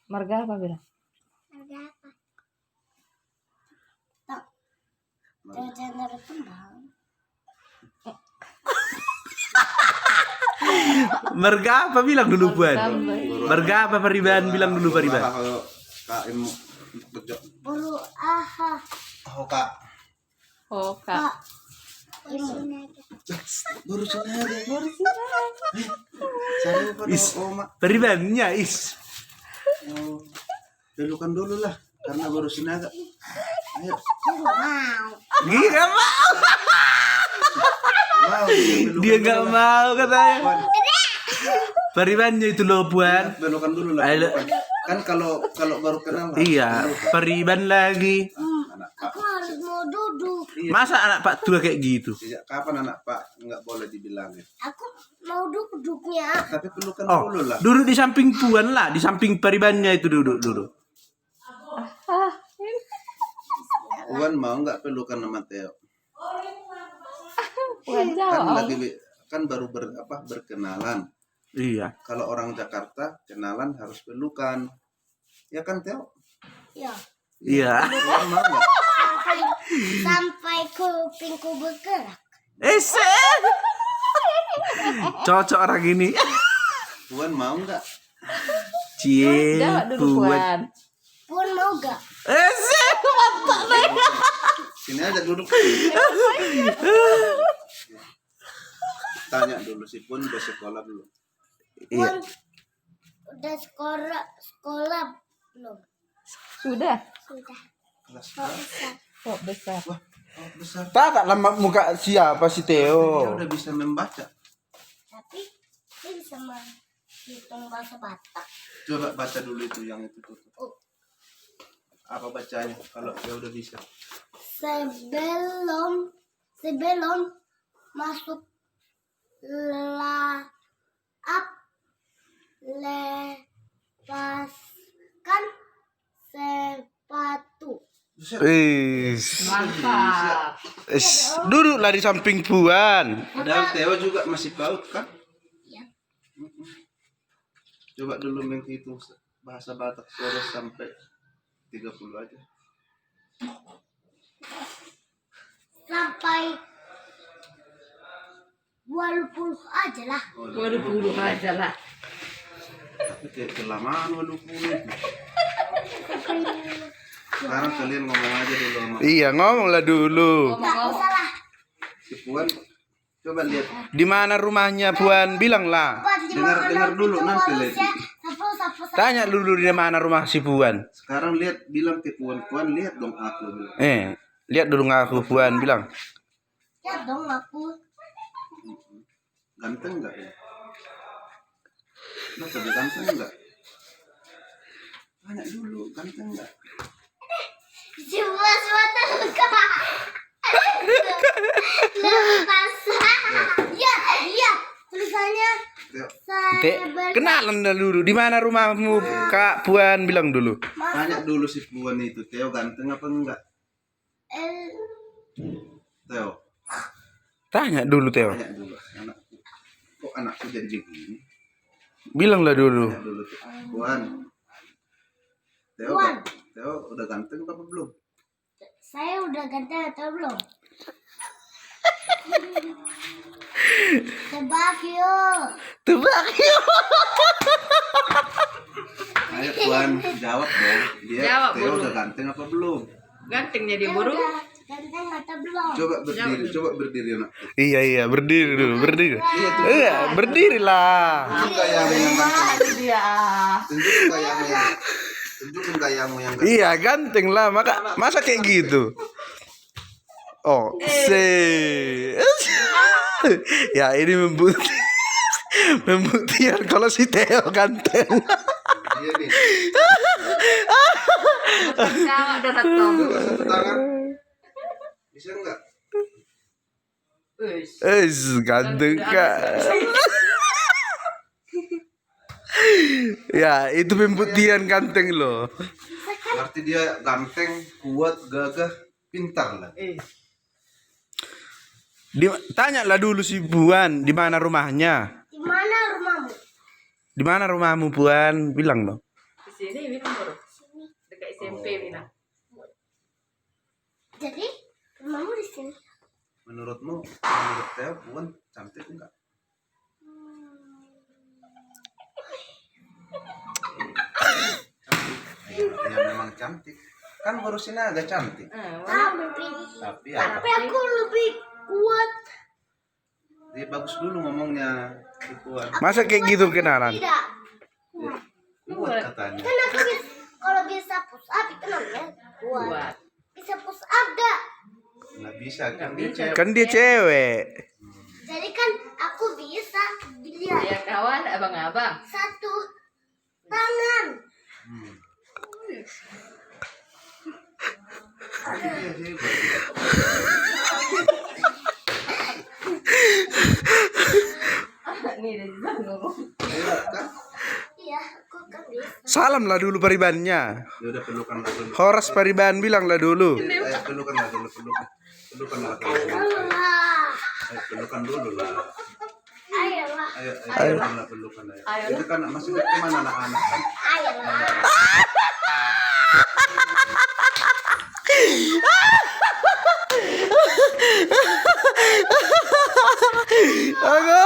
Marga apa bilang? Marga apa? Tak. Jangan kembang. Marga apa bilang dulu Puan? Tambah. Marga apa Pariban bilang dulu Pariban? Kalau Kak Im bejo. Bulu aha. Oh Kak. Oh kak. Baru senada. Saya pada Is. Oma. Paribannya is. Oh, pelukan dulu lah karena baru senada. Ayo. Mau. Dia nggak mau. Mau Dia nggak mau katanya. Paribannya itu loh Puan. pelukan dulu lah. Ayo. Pelukan. Kan kalau baru kenal. Iya, Pariban lagi. Anak Pak. Aku harus mau duduk. Iya. Masa anak Pak tua kayak gitu? Sejak kapan anak Pak nggak boleh dibilangin? Aku mau duduknya. Tapi pelukan Oh, dulu lah. duduk di samping Puan lah, di samping Paribannya itu duduk dulu. Puan mau nggak pelukan sama Theo? Bukan Kan jawab. kan baru berkenalan. Iya. Kalau orang Jakarta kenalan harus pelukan. Ya kan Theo? Ya. Iya. Puan mau nggak? Sampai kupingku bergerak. Cocok orang ini. Puan mau nggak? Cie, Jawab dulu Puan. Puan. Pun mau gak? Mantap nih. Sini aja duduk. Tanya dulu si Pun udah sekolah belum? Iya. Pun udah sekolah belum? Sudah. Sudah. Kelas Kok berapa? bisa? Kok besar. Wah, oh besar. Tak lama muka siapa si Dia Theo? udah bisa membaca. Tapi dia bisa menghitung bahasa Batak. Coba baca dulu itu yang itu tuh. Oh. Apa bacanya kalau dia udah bisa? Sebelum masuk lepaskan sepatu. Mantap. Duduklah di samping Puan. Padahal Theo juga masih PAUD kan? Ya. Coba dulu menghitung bahasa Batak suara sampai 30 aja. Sampai 20 aja lah. Oh, 20 aja lah. tapi kayak kelamaan 20. Sekarang kalian ngomong aja dulu sama Iya, ngomonglah dulu. Tak usah lah. si Puan. Coba lihat. Di mana rumahnya Puan? Bilanglah. Dengar dulu nanti lagi. Tanya dulu di mana rumah si Puan. Sekarang lihat bilang ke Puan lihat dong aku bilang. Lihat dulu ngaku Puan bilang. Ya dong aku. Ganteng enggak ya? Kenapa dia ganteng enggak? Tanya dulu ganteng enggak? Cuma suatu luka. Lepas. Iya, iya. Tulisannya Theo, saya Kenalan dulu. Di mana rumahmu Kak Puan bilang dulu. tanya dulu si Puan itu Theo ganteng apa enggak? Theo, Tanya dulu Theo. tanya dulu anakku. Kok anakku jadi begini? Bilanglah dulu. Tanya dulu Puan. Theo, Puan. Theo udah ganteng apa belum? Saya udah ganteng atau belum? Tebak yuk. Tebak yuk. Ayo Puan jawab dong. Dia Jawab Theo dulu. udah ganteng apa belum? Gantengnya dia Saya baru. udah ganteng atau belum? Coba berdiri anak. Iya berdiri dulu berdiri. Iya berdirilah. Tunjuk gayamu yang ganteng. Dia. Tunjukin gayamu yang tunjukin gayamu yang ganteng. Iya ganteng lah masa kayak gitu. Oh ya ini membuktikan kalau si Theo ganteng. Iya nih. Jawab dong Ratong. Coba satu tangan. Bisa enggak? Ganteng kak. Ya itu pembuktian ganteng loh. Berarti dia ganteng, kuat, gagah, pintar lah. Tanyalah dulu si Puan di mana rumahnya. Di mana rumahmu? Di mana rumahmu Puan? Bilang dong. Di sini bilang baru. Dekat SMP bilang. Jadi rumahmu di sini. Menurut Theo Puan cantik enggak? Ya memang cantik. Kan baru Sinaga cantik. Tapi apa? Tapi aku lebih kuat. Dia bagus dulu ngomongnya. Puan. Masa kayak gitu kenalan? Tidak. Kuat katanya. Kan aku bisa, kalau bisa push up itu namanya kuat. Buat. Bisa push up gak? Nggak bisa kan Nggak dia bisa. cewek. Kan dia cewek. Jadi kan aku bisa dilihat Ya kawan abang-abang. satu tangan. Hmm. Tapi dia hebat. Nih dia bilang ngomong. Hebat kan? Iya, aku kan bisa. Salam lah dulu paribannya. Ya udah pelukan lah dulu. Horas pariban bilang lah dulu. Ayo pelukan lah dulu, pelukan. Pelukan lah dulu. Allah. Ayo pelukan dulu lah. Ayolah. Ayo lah pelukan ayo. Ayo. Itu kan masih kemana anak-anak kan? Ayolah. Aku